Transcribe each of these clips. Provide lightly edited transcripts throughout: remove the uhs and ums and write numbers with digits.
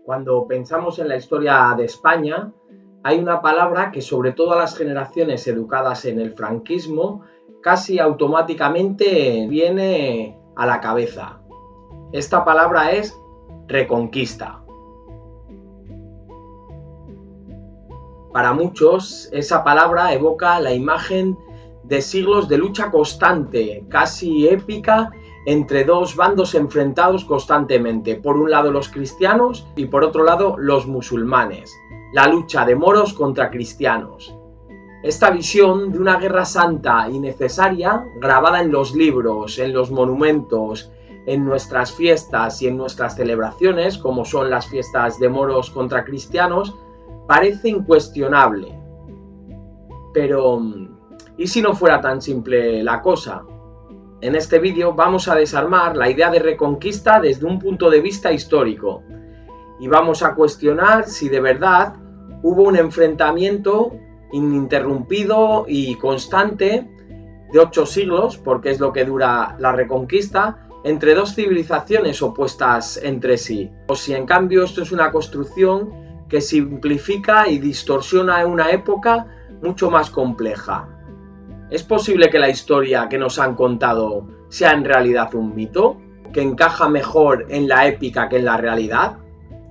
Cuando pensamos en la historia de España, hay una palabra que sobre todo a las generaciones educadas en el franquismo casi automáticamente viene a la cabeza. Esta palabra es reconquista. Para muchos, esa palabra evoca la imagen de siglos de lucha constante, casi épica, entre dos bandos enfrentados constantemente. Por un lado los cristianos y por otro lado los musulmanes. La lucha de moros contra cristianos. Esta visión de una guerra santa y necesaria, grabada en los libros, en los monumentos, en nuestras fiestas y en nuestras celebraciones, como son las fiestas de moros contra cristianos, parece incuestionable. Pero, ¿y si no fuera tan simple la cosa? En este vídeo vamos a desarmar la idea de reconquista desde un punto de vista histórico y vamos a cuestionar si de verdad hubo un enfrentamiento ininterrumpido y constante de 8 siglos, porque es lo que dura la reconquista, entre dos civilizaciones opuestas entre sí, o si en cambio esto es una construcción que simplifica y distorsiona una época mucho más compleja. ¿Es posible que la historia que nos han contado sea en realidad un mito, que encaja mejor en la épica que en la realidad?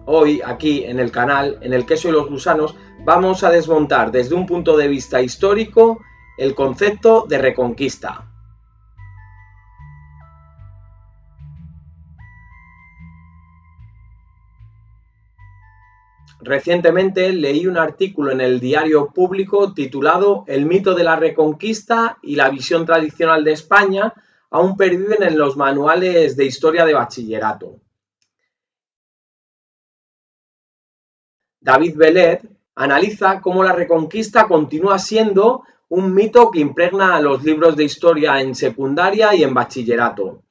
Hoy, aquí en el canal, en El queso y los gusanos, vamos a desmontar desde un punto de vista histórico el concepto de reconquista. Recientemente leí un artículo en el Diario Público titulado El mito de la Reconquista y la visión tradicional de España aún perviven en los manuales de historia de bachillerato. David Bellet analiza cómo la Reconquista continúa siendo un mito que impregna los libros de historia en secundaria y en bachillerato.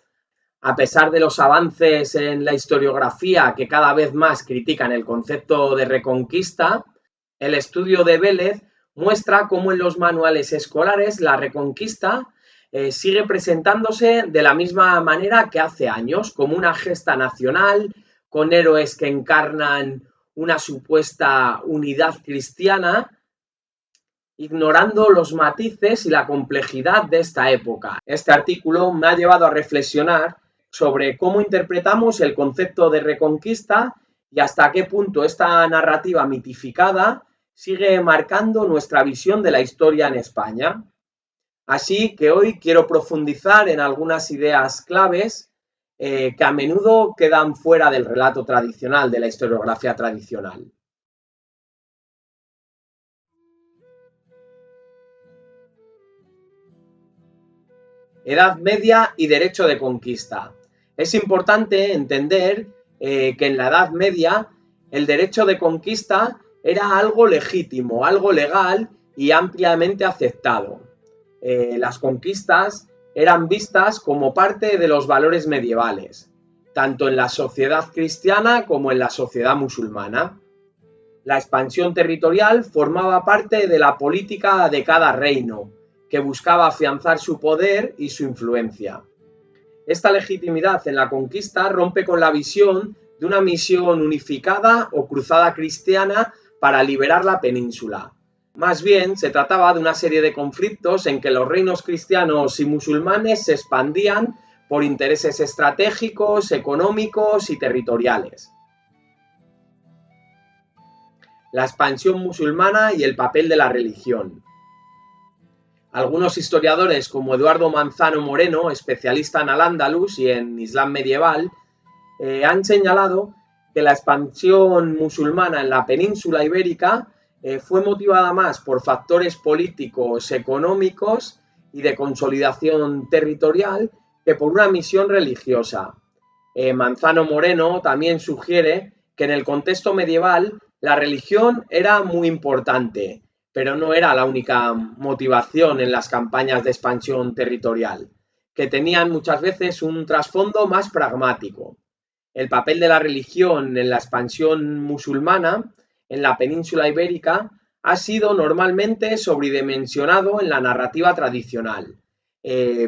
A pesar de los avances en la historiografía que cada vez más critican el concepto de reconquista, el estudio de Vélez muestra cómo en los manuales escolares la reconquista sigue presentándose de la misma manera que hace años, como una gesta nacional, con héroes que encarnan una supuesta unidad cristiana, ignorando los matices y la complejidad de esta época. Este artículo me ha llevado a reflexionar sobre cómo interpretamos el concepto de reconquista y hasta qué punto esta narrativa mitificada sigue marcando nuestra visión de la historia en España. Así que hoy quiero profundizar en algunas ideas claves que a menudo quedan fuera del relato tradicional, de la historiografía tradicional. Edad Media y derecho de conquista. Es importante entender que en la Edad Media el derecho de conquista era algo legítimo, algo legal y ampliamente aceptado. Las conquistas eran vistas como parte de los valores medievales, tanto en la sociedad cristiana como en la sociedad musulmana. La expansión territorial formaba parte de la política de cada reino, que buscaba afianzar su poder y su influencia. Esta legitimidad en la conquista rompe con la visión de una misión unificada o cruzada cristiana para liberar la península. Más bien, se trataba de una serie de conflictos en que los reinos cristianos y musulmanes se expandían por intereses estratégicos, económicos y territoriales. La expansión musulmana y el papel de la religión. Algunos historiadores, como Eduardo Manzano Moreno, especialista en Al-Ándalus y en Islam medieval, han señalado que la expansión musulmana en la península ibérica fue motivada más por factores políticos, económicos y de consolidación territorial que por una misión religiosa. Manzano Moreno también sugiere que en el contexto medieval la religión era muy importante, pero no era la única motivación en las campañas de expansión territorial, que tenían muchas veces un trasfondo más pragmático. El papel de la religión en la expansión musulmana en la península ibérica ha sido normalmente sobredimensionado en la narrativa tradicional.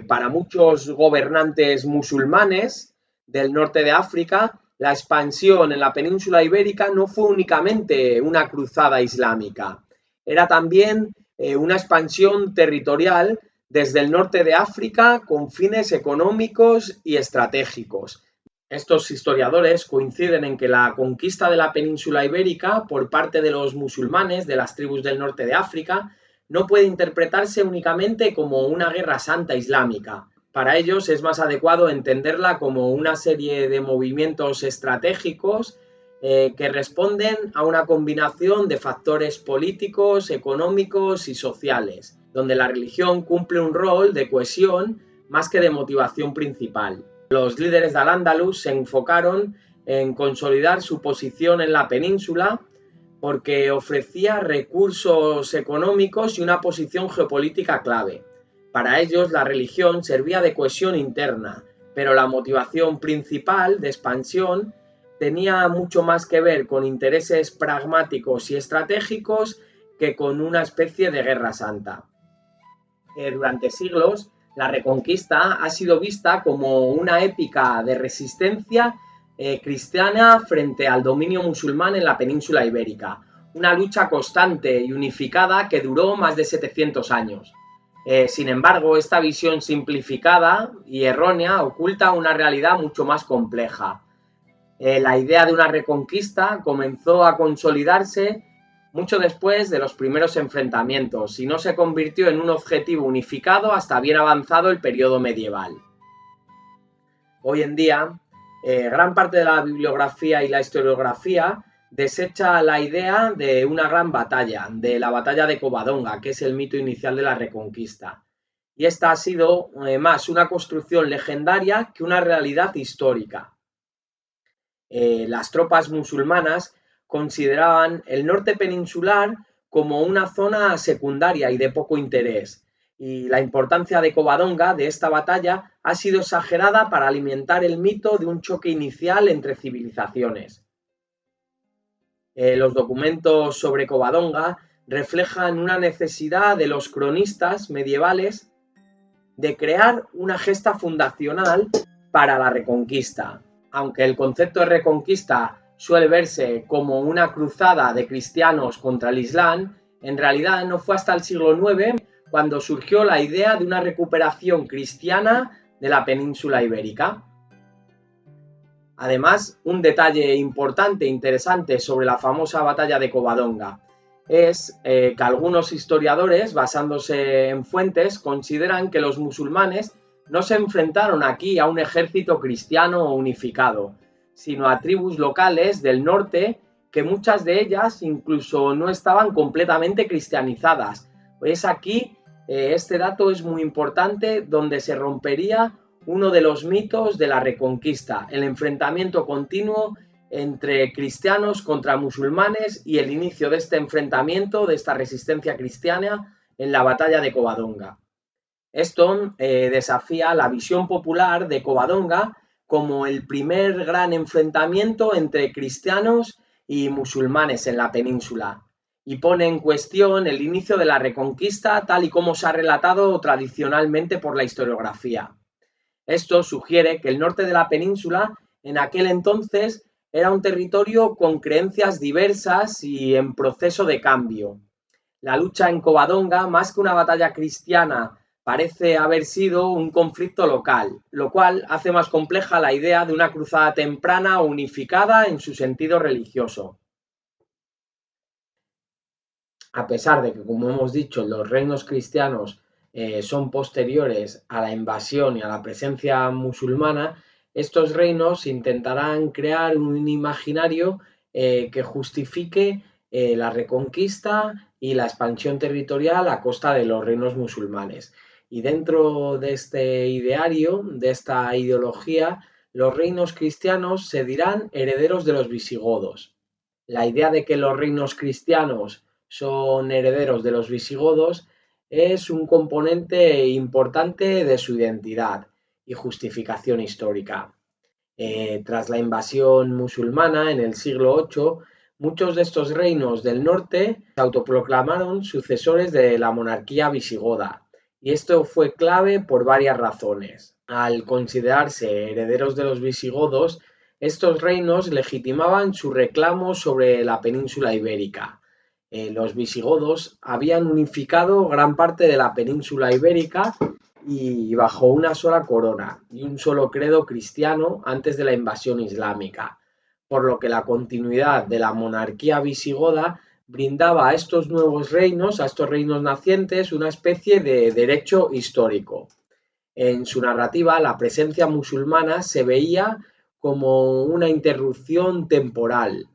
Para muchos gobernantes musulmanes del norte de África, la expansión en la península ibérica no fue únicamente una cruzada islámica, era también una expansión territorial desde el norte de África con fines económicos y estratégicos. Estos historiadores coinciden en que la conquista de la península ibérica por parte de los musulmanes de las tribus del norte de África no puede interpretarse únicamente como una guerra santa islámica. Para ellos es más adecuado entenderla como una serie de movimientos estratégicos que responden a una combinación de factores políticos, económicos y sociales, donde la religión cumple un rol de cohesión más que de motivación principal. Los líderes de Al-Ándalus se enfocaron en consolidar su posición en la península porque ofrecía recursos económicos y una posición geopolítica clave. Para ellos la religión servía de cohesión interna, pero la motivación principal de expansión tenía mucho más que ver con intereses pragmáticos y estratégicos que con una especie de guerra santa. Durante siglos, la Reconquista ha sido vista como una épica de resistencia cristiana frente al dominio musulmán en la península ibérica, una lucha constante y unificada que duró más de 700 años. Sin embargo, esta visión simplificada y errónea oculta una realidad mucho más compleja. La idea de una reconquista comenzó a consolidarse mucho después de los primeros enfrentamientos y no se convirtió en un objetivo unificado hasta bien avanzado el periodo medieval. Hoy en día, gran parte de la bibliografía y la historiografía desecha la idea de una gran batalla, de la batalla de Covadonga, que es el mito inicial de la Reconquista. Y esta ha sido más una construcción legendaria que una realidad histórica. Las tropas musulmanas consideraban el norte peninsular como una zona secundaria y de poco interés, y la importancia de Covadonga, de esta batalla, ha sido exagerada para alimentar el mito de un choque inicial entre civilizaciones. Los documentos sobre Covadonga reflejan una necesidad de los cronistas medievales de crear una gesta fundacional para la Reconquista. Aunque el concepto de Reconquista suele verse como una cruzada de cristianos contra el Islam, en realidad no fue hasta el siglo IX cuando surgió la idea de una recuperación cristiana de la península ibérica. Además, un detalle importante e interesante sobre la famosa batalla de Covadonga es que algunos historiadores, basándose en fuentes, consideran que los musulmanes no se enfrentaron aquí a un ejército cristiano unificado, sino a tribus locales del norte que muchas de ellas incluso no estaban completamente cristianizadas. Es aquí, este dato es muy importante, donde se rompería uno de los mitos de la Reconquista, el enfrentamiento continuo entre cristianos contra musulmanes y el inicio de este enfrentamiento, de esta resistencia cristiana en la batalla de Covadonga. Esto desafía la visión popular de Covadonga como el primer gran enfrentamiento entre cristianos y musulmanes en la península y pone en cuestión el inicio de la Reconquista tal y como se ha relatado tradicionalmente por la historiografía. Esto sugiere que el norte de la península en aquel entonces era un territorio con creencias diversas y en proceso de cambio. La lucha en Covadonga, más que una batalla cristiana, parece haber sido un conflicto local, lo cual hace más compleja la idea de una cruzada temprana unificada en su sentido religioso. A pesar de que, como hemos dicho, los reinos cristianos son posteriores a la invasión y a la presencia musulmana, estos reinos intentarán crear un imaginario que justifique la reconquista y la expansión territorial a costa de los reinos musulmanes. Y dentro de este ideario, de esta ideología, los reinos cristianos se dirán herederos de los visigodos. La idea de que los reinos cristianos son herederos de los visigodos es un componente importante de su identidad y justificación histórica. Tras la invasión musulmana en el siglo VIII, muchos de estos reinos del norte se autoproclamaron sucesores de la monarquía visigoda, y esto fue clave por varias razones. Al considerarse herederos de los visigodos, Estos reinos legitimaban su reclamo sobre la península ibérica. Los visigodos habían unificado gran parte de la península ibérica y bajo una sola corona y un solo credo cristiano antes de la invasión islámica, por lo que la continuidad de la monarquía visigoda brindaba a estos nuevos reinos, a estos reinos nacientes, una especie de derecho histórico. En su narrativa, la presencia musulmana se veía como una interrupción temporal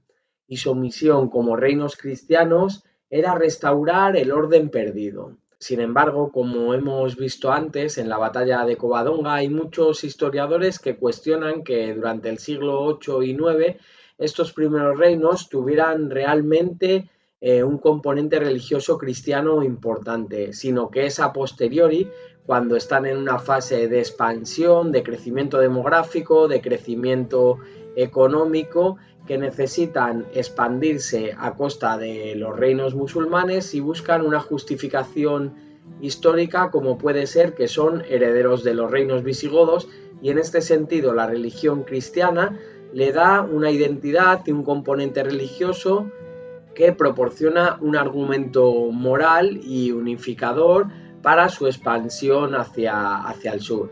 y su misión como reinos cristianos era restaurar el orden perdido. Sin embargo, como hemos visto antes en la batalla de Covadonga, hay muchos historiadores que cuestionan que durante el siglo VIII y IX estos primeros reinos tuvieran realmente un componente religioso cristiano importante, sino que es a posteriori, cuando están en una fase de expansión, de crecimiento demográfico, de crecimiento económico, que necesitan expandirse a costa de los reinos musulmanes y buscan una justificación histórica, como puede ser que son herederos de los reinos visigodos, y en este sentido la religión cristiana le da una identidad y un componente religioso que proporciona un argumento moral y unificador para su expansión hacia el sur.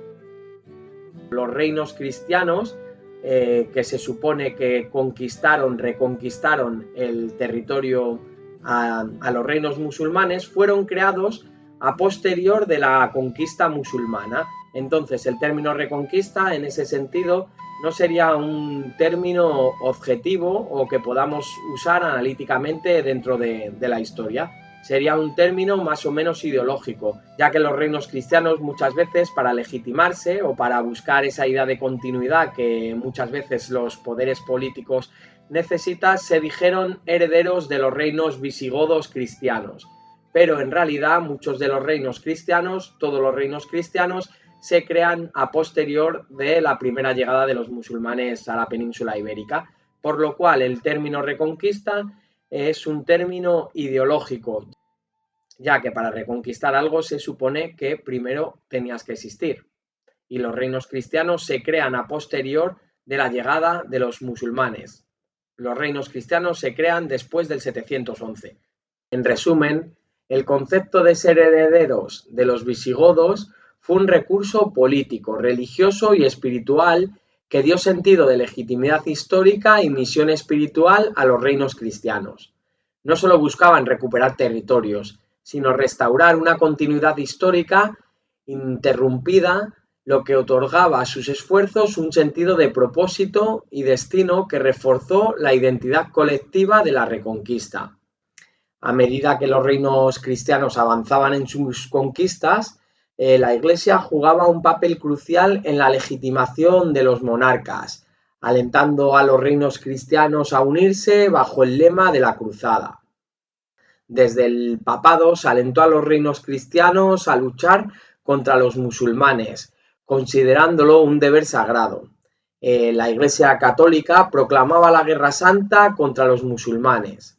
Los reinos cristianos, que se supone que reconquistaron el territorio a los reinos musulmanes, fueron creados a posterior de la conquista musulmana. Entonces, el término reconquista, en ese sentido, no sería un término objetivo o que podamos usar analíticamente dentro de la historia. Sería un término más o menos ideológico, ya que los reinos cristianos muchas veces, para legitimarse o para buscar esa idea de continuidad que muchas veces los poderes políticos necesitan, se dijeron herederos de los reinos visigodos cristianos. Pero en realidad muchos de los reinos cristianos, todos los reinos cristianos, se crean a posterior de la primera llegada de los musulmanes a la península ibérica, por lo cual el término reconquista es un término ideológico, ya que para reconquistar algo se supone que primero tenías que existir, y los reinos cristianos se crean a posterior de la llegada de los musulmanes. Los reinos cristianos se crean después del 711. En resumen, el concepto de ser herederos de los visigodos fue un recurso político, religioso y espiritual que dio sentido de legitimidad histórica y misión espiritual a los reinos cristianos. No solo buscaban recuperar territorios, sino restaurar una continuidad histórica interrumpida, lo que otorgaba a sus esfuerzos un sentido de propósito y destino que reforzó la identidad colectiva de la reconquista. A medida que los reinos cristianos avanzaban en sus conquistas, la Iglesia jugaba un papel crucial en la legitimación de los monarcas, alentando a los reinos cristianos a unirse bajo el lema de la cruzada. Desde el papado se alentó a los reinos cristianos a luchar contra los musulmanes, considerándolo un deber sagrado. La Iglesia católica proclamaba la Guerra Santa contra los musulmanes,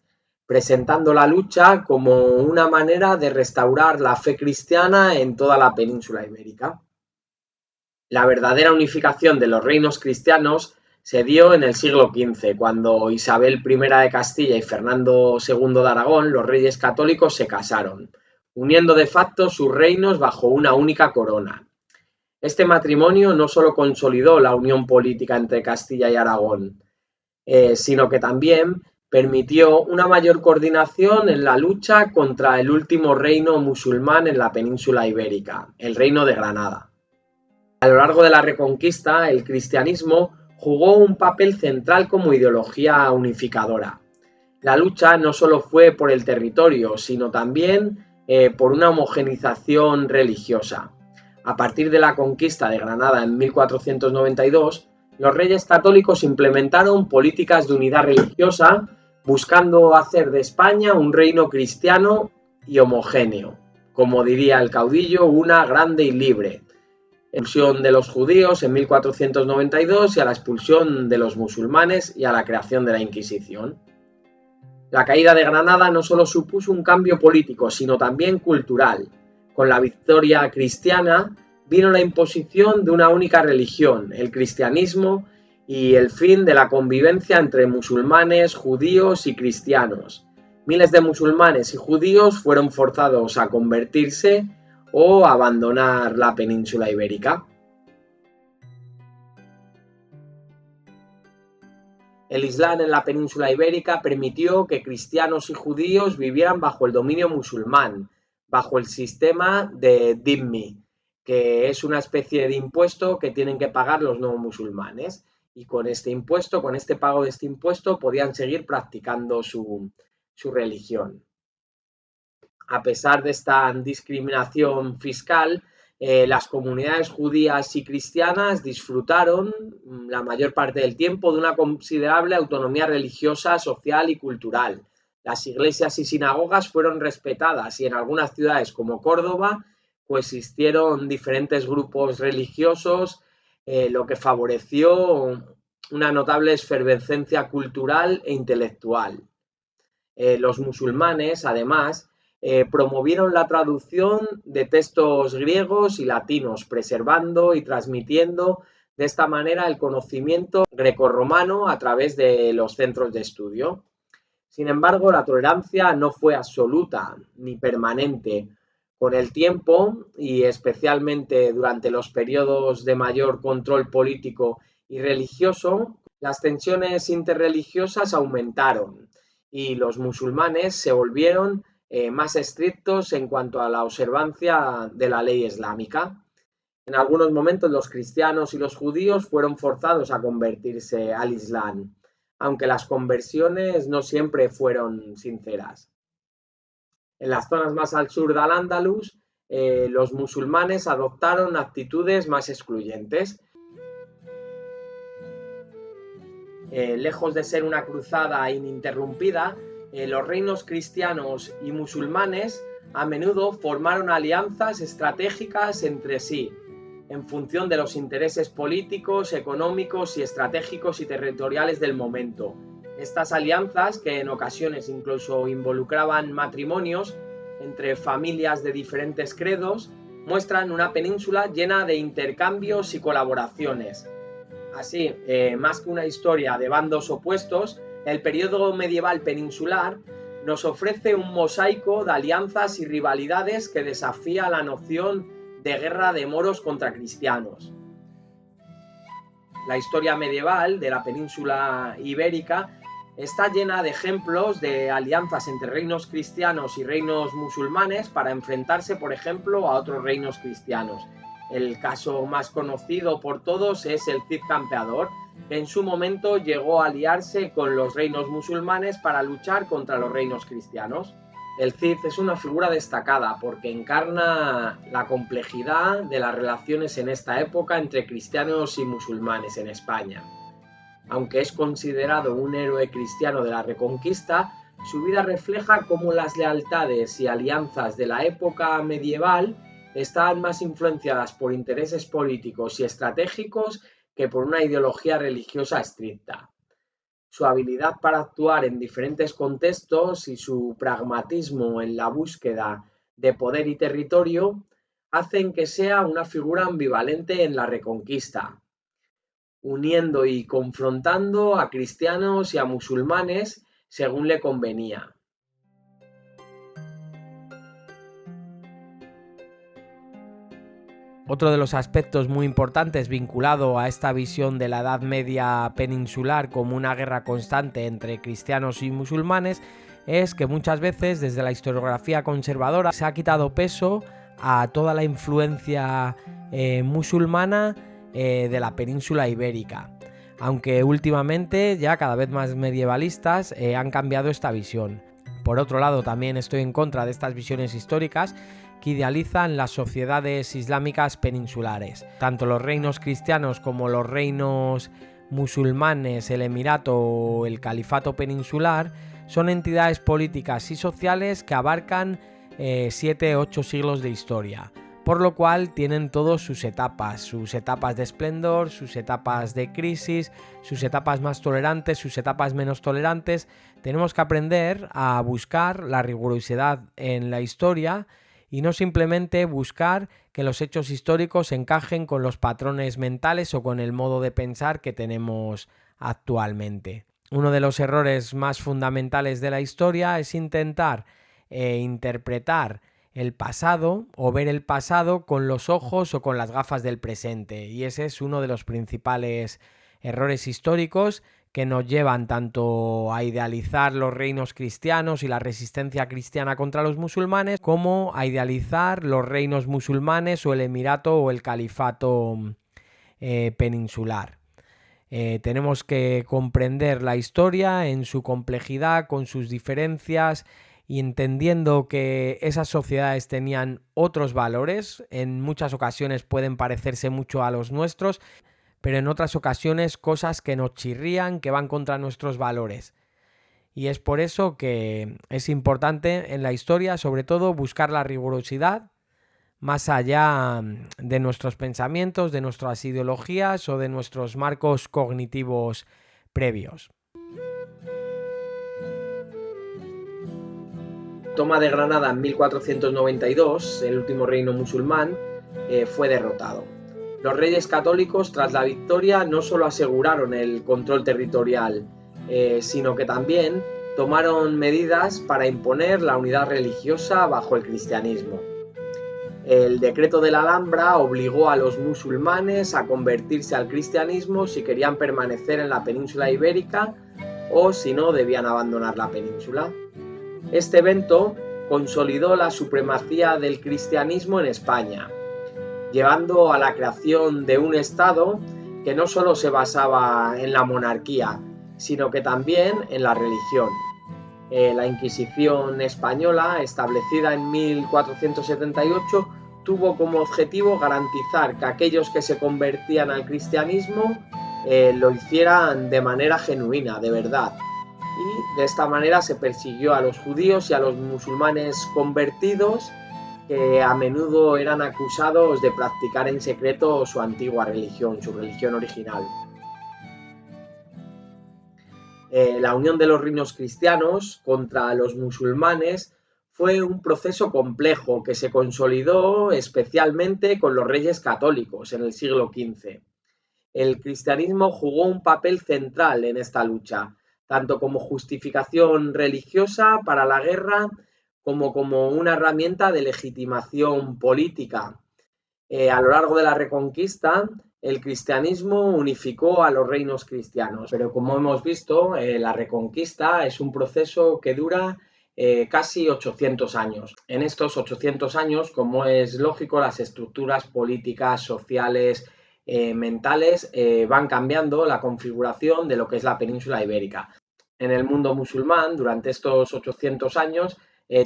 presentando la lucha como una manera de restaurar la fe cristiana en toda la península ibérica. La verdadera unificación de los reinos cristianos se dio en el siglo XV, cuando Isabel I de Castilla y Fernando II de Aragón, los reyes católicos, se casaron, uniendo de facto sus reinos bajo una única corona. Este matrimonio no solo consolidó la unión política entre Castilla y Aragón, sino que también permitió una mayor coordinación en la lucha contra el último reino musulmán en la península ibérica, el Reino de Granada. A lo largo de la Reconquista, el cristianismo jugó un papel central como ideología unificadora. La lucha no solo fue por el territorio, sino también por una homogeneización religiosa. A partir de la conquista de Granada en 1492, los reyes católicos implementaron políticas de unidad religiosa, buscando hacer de España un reino cristiano y homogéneo, como diría el caudillo, una grande y libre. Expulsión de los judíos en 1492 y a la expulsión de los musulmanes y a la creación de la Inquisición. La caída de Granada no solo supuso un cambio político, sino también cultural. Con la victoria cristiana vino la imposición de una única religión, el cristianismo, y el fin de la convivencia entre musulmanes, judíos y cristianos. Miles de musulmanes y judíos fueron forzados a convertirse o abandonar la península ibérica. El Islam en la península ibérica permitió que cristianos y judíos vivieran bajo el dominio musulmán, bajo el sistema de dhimmi, que es una especie de impuesto que tienen que pagar los no musulmanes. Y con este impuesto, con este pago de este impuesto, podían seguir practicando su religión. A pesar de esta discriminación fiscal, las comunidades judías y cristianas disfrutaron la mayor parte del tiempo de una considerable autonomía religiosa, social y cultural. Las iglesias y sinagogas fueron respetadas y en algunas ciudades como Córdoba coexistieron diferentes grupos religiosos, lo que favoreció una notable efervescencia cultural e intelectual. Los musulmanes, además, promovieron la traducción de textos griegos y latinos, preservando y transmitiendo de esta manera el conocimiento grecorromano a través de los centros de estudio. Sin embargo, la tolerancia no fue absoluta ni permanente. Con el tiempo, y especialmente durante los periodos de mayor control político y religioso, las tensiones interreligiosas aumentaron y los musulmanes se volvieron más estrictos en cuanto a la observancia de la ley islámica. En algunos momentos los cristianos y los judíos fueron forzados a convertirse al Islam, aunque las conversiones no siempre fueron sinceras. En las zonas más al sur de Al-Ándalus, los musulmanes adoptaron actitudes más excluyentes. Lejos de ser una cruzada ininterrumpida, los reinos cristianos y musulmanes a menudo formaron alianzas estratégicas entre sí, en función de los intereses políticos, económicos y estratégicos y territoriales del momento. Estas alianzas, que en ocasiones incluso involucraban matrimonios entre familias de diferentes credos, muestran una península llena de intercambios y colaboraciones. Así, más que una historia de bandos opuestos, el periodo medieval peninsular nos ofrece un mosaico de alianzas y rivalidades que desafía la noción de guerra de moros contra cristianos. La historia medieval de la península ibérica está llena de ejemplos de alianzas entre reinos cristianos y reinos musulmanes para enfrentarse, por ejemplo, a otros reinos cristianos. El caso más conocido por todos es el Cid Campeador, que en su momento llegó a aliarse con los reinos musulmanes para luchar contra los reinos cristianos. El Cid es una figura destacada porque encarna la complejidad de las relaciones en esta época entre cristianos y musulmanes en España. Aunque es considerado un héroe cristiano de la Reconquista, su vida refleja cómo las lealtades y alianzas de la época medieval estaban más influenciadas por intereses políticos y estratégicos que por una ideología religiosa estricta. Su habilidad para actuar en diferentes contextos y su pragmatismo en la búsqueda de poder y territorio hacen que sea una figura ambivalente en la Reconquista, uniendo y confrontando a cristianos y a musulmanes según le convenía. Otro de los aspectos muy importantes vinculado a esta visión de la Edad Media peninsular como una guerra constante entre cristianos y musulmanes es que muchas veces desde la historiografía conservadora se ha quitado peso a toda la influencia musulmana de la península ibérica, aunque últimamente ya cada vez más medievalistas han cambiado esta visión. Por otro lado, también estoy en contra de estas visiones históricas que idealizan las sociedades islámicas peninsulares. Tanto los reinos cristianos como los reinos musulmanes, el emirato o el califato peninsular son entidades políticas y sociales que abarcan 7-8 siglos de historia, por lo cual tienen todos sus etapas de esplendor, sus etapas de crisis, sus etapas más tolerantes, sus etapas menos tolerantes. Tenemos que aprender a buscar la rigurosidad en la historia y no simplemente buscar que los hechos históricos encajen con los patrones mentales o con el modo de pensar que tenemos actualmente. Uno de los errores más fundamentales de la historia es intentar interpretar el pasado o ver el pasado con los ojos o con las gafas del presente, y ese es uno de los principales errores históricos que nos llevan tanto a idealizar los reinos cristianos y la resistencia cristiana contra los musulmanes, como a idealizar los reinos musulmanes o el emirato o el califato peninsular. Tenemos que comprender la historia en su complejidad, con sus diferencias, y entendiendo que esas sociedades tenían otros valores. En muchas ocasiones pueden parecerse mucho a los nuestros, pero en otras ocasiones cosas que nos chirrían, que van contra nuestros valores. Y es por eso que es importante en la historia, sobre todo, buscar la rigurosidad más allá de nuestros pensamientos, de nuestras ideologías o de nuestros marcos cognitivos previos. Toma de Granada en 1492, el último reino musulmán, fue derrotado. Los reyes católicos, tras la victoria, no solo aseguraron el control territorial, sino que también tomaron medidas para imponer la unidad religiosa bajo el cristianismo. El decreto de la Alhambra obligó a los musulmanes a convertirse al cristianismo si querían permanecer en la península ibérica o si no debían abandonar la península. Este evento consolidó la supremacía del cristianismo en España, llevando a la creación de un Estado que no solo se basaba en la monarquía, sino que también en la religión. La Inquisición española, establecida en 1478, tuvo como objetivo garantizar que aquellos que se convertían al cristianismo lo hicieran de manera genuina, de verdad. Y de esta manera se persiguió a los judíos y a los musulmanes convertidos, que a menudo eran acusados de practicar en secreto su antigua religión, su religión original. La unión de los reinos cristianos contra los musulmanes fue un proceso complejo que se consolidó especialmente con los reyes católicos en el siglo XV. El cristianismo jugó un papel central en esta lucha, tanto como justificación religiosa para la guerra como una herramienta de legitimación política. A lo largo de la Reconquista, el cristianismo unificó a los reinos cristianos, pero como hemos visto, la Reconquista es un proceso que dura casi 800 años. En estos 800 años, como es lógico, las estructuras políticas, sociales, mentales van cambiando la configuración de lo que es la península ibérica. En el mundo musulmán, durante estos 800 años,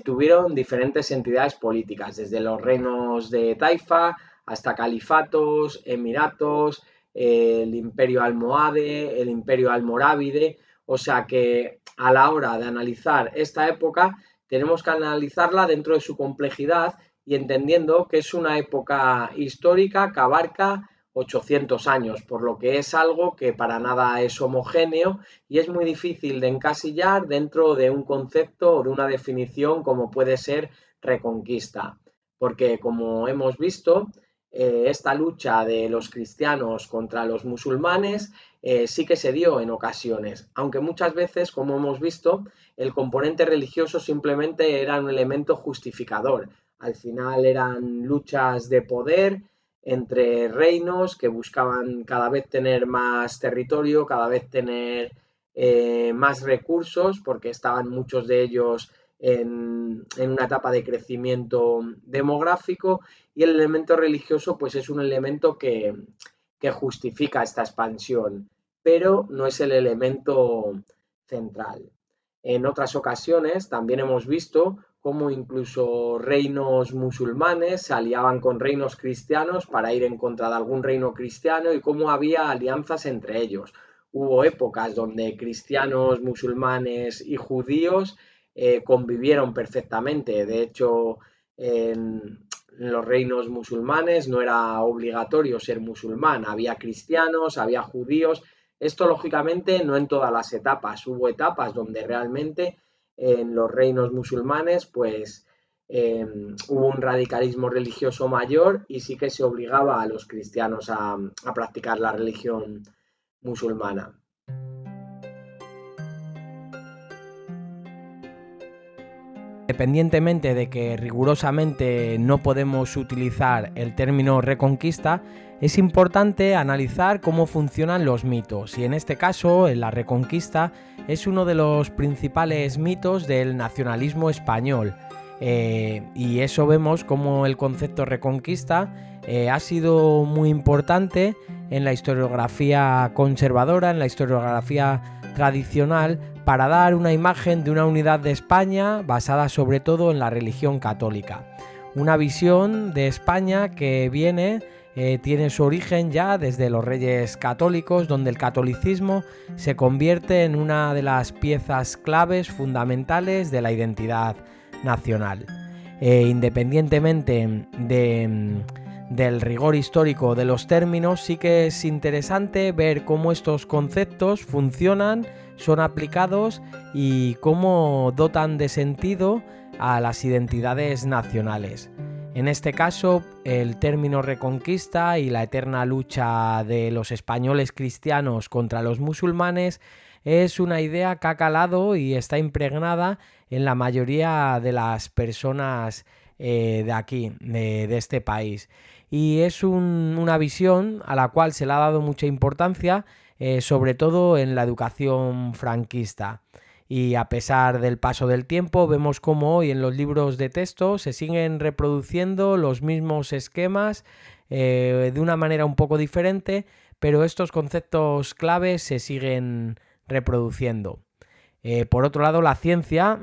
tuvieron diferentes entidades políticas, desde los reinos de Taifa hasta califatos, emiratos, el imperio almohade, el imperio almorávide. O sea que a la hora de analizar esta época tenemos que analizarla dentro de su complejidad y entendiendo que es una época histórica que abarca 800 años, por lo que es algo que para nada es homogéneo y es muy difícil de encasillar dentro de un concepto o de una definición como puede ser Reconquista, porque como hemos visto, esta lucha de los cristianos contra los musulmanes sí que se dio en ocasiones, aunque muchas veces, como hemos visto, el componente religioso simplemente era un elemento justificador. Al final eran luchas de poder entre reinos que buscaban cada vez tener más territorio, cada vez tener más recursos, porque estaban muchos de ellos en una etapa de crecimiento demográfico, y el elemento religioso pues es un elemento que justifica esta expansión, pero no es el elemento central. En otras ocasiones también hemos visto cómo incluso reinos musulmanes se aliaban con reinos cristianos para ir en contra de algún reino cristiano y cómo había alianzas entre ellos. Hubo épocas donde cristianos, musulmanes y judíos convivieron perfectamente. De hecho, en los reinos musulmanes no era obligatorio ser musulmán. Había cristianos, había judíos. Esto, lógicamente, no en todas las etapas. Hubo etapas donde realmente en los reinos musulmanes, pues hubo un radicalismo religioso mayor y sí que se obligaba a los cristianos a practicar la religión musulmana. Independientemente de que rigurosamente no podemos utilizar el término reconquista, es importante analizar cómo funcionan los mitos, y en este caso, la reconquista es uno de los principales mitos del nacionalismo español. Y eso vemos como el concepto reconquista ha sido muy importante en la historiografía conservadora, en la historiografía tradicional, para dar una imagen de una unidad de España basada sobre todo en la religión católica. Una visión de España que tiene su origen ya desde los Reyes Católicos, donde el catolicismo se convierte en una de las piezas claves fundamentales de la identidad nacional. Independientemente del rigor histórico de los términos, sí que es interesante ver cómo estos conceptos funcionan, son aplicados y cómo dotan de sentido a las identidades nacionales. En este caso, el término reconquista y la eterna lucha de los españoles cristianos contra los musulmanes es una idea que ha calado y está impregnada en la mayoría de las personas de aquí, de este país. Y es una visión a la cual se le ha dado mucha importancia, sobre todo en la educación franquista. Y a pesar del paso del tiempo, vemos cómo hoy en los libros de texto se siguen reproduciendo los mismos esquemas de una manera un poco diferente, pero estos conceptos claves se siguen reproduciendo. Por otro lado, la ciencia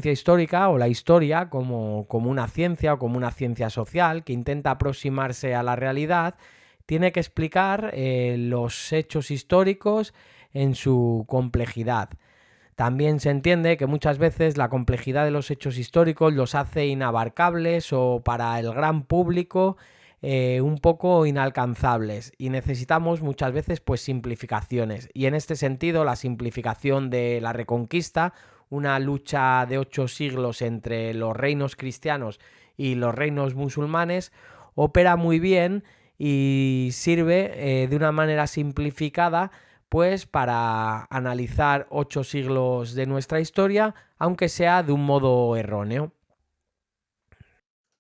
histórica o la historia como una ciencia o como una ciencia social que intenta aproximarse a la realidad, tiene que explicar los hechos históricos en su complejidad. También se entiende que muchas veces la complejidad de los hechos históricos los hace inabarcables o para el gran público un poco inalcanzables, y necesitamos muchas veces pues simplificaciones, y en este sentido la simplificación de la Reconquista, una lucha de 8 siglos entre los reinos cristianos y los reinos musulmanes, opera muy bien y sirve de una manera simplificada pues para analizar 8 siglos de nuestra historia, aunque sea de un modo erróneo.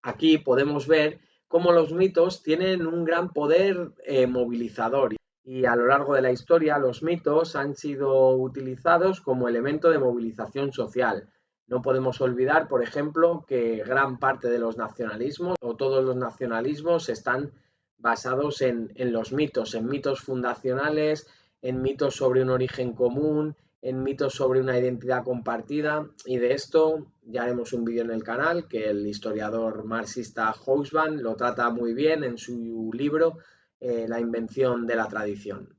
Aquí podemos ver cómo los mitos tienen un gran poder movilizador, y a lo largo de la historia los mitos han sido utilizados como elemento de movilización social. No podemos olvidar, por ejemplo, que gran parte de los nacionalismos o todos los nacionalismos están basados en los mitos, en mitos fundacionales, en mitos sobre un origen común, en mitos sobre una identidad compartida, y de esto ya haremos un vídeo en el canal que el historiador marxista Hobsbawm lo trata muy bien en su libro La invención de la tradición.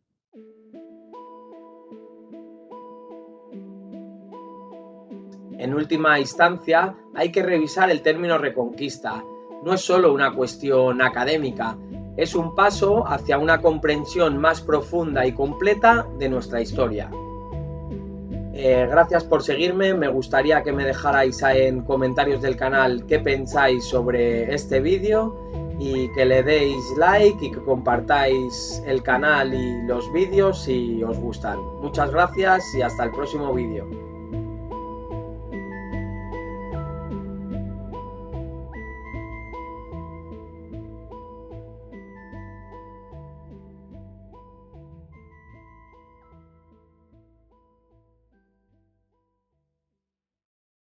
En última instancia, hay que revisar el término reconquista. No es solo una cuestión académica, es un paso hacia una comprensión más profunda y completa de nuestra historia. Gracias por seguirme, me gustaría que me dejarais en comentarios del canal qué pensáis sobre este vídeo, y que le deis like y que compartáis el canal y los vídeos si os gustan. Muchas gracias y hasta el próximo vídeo.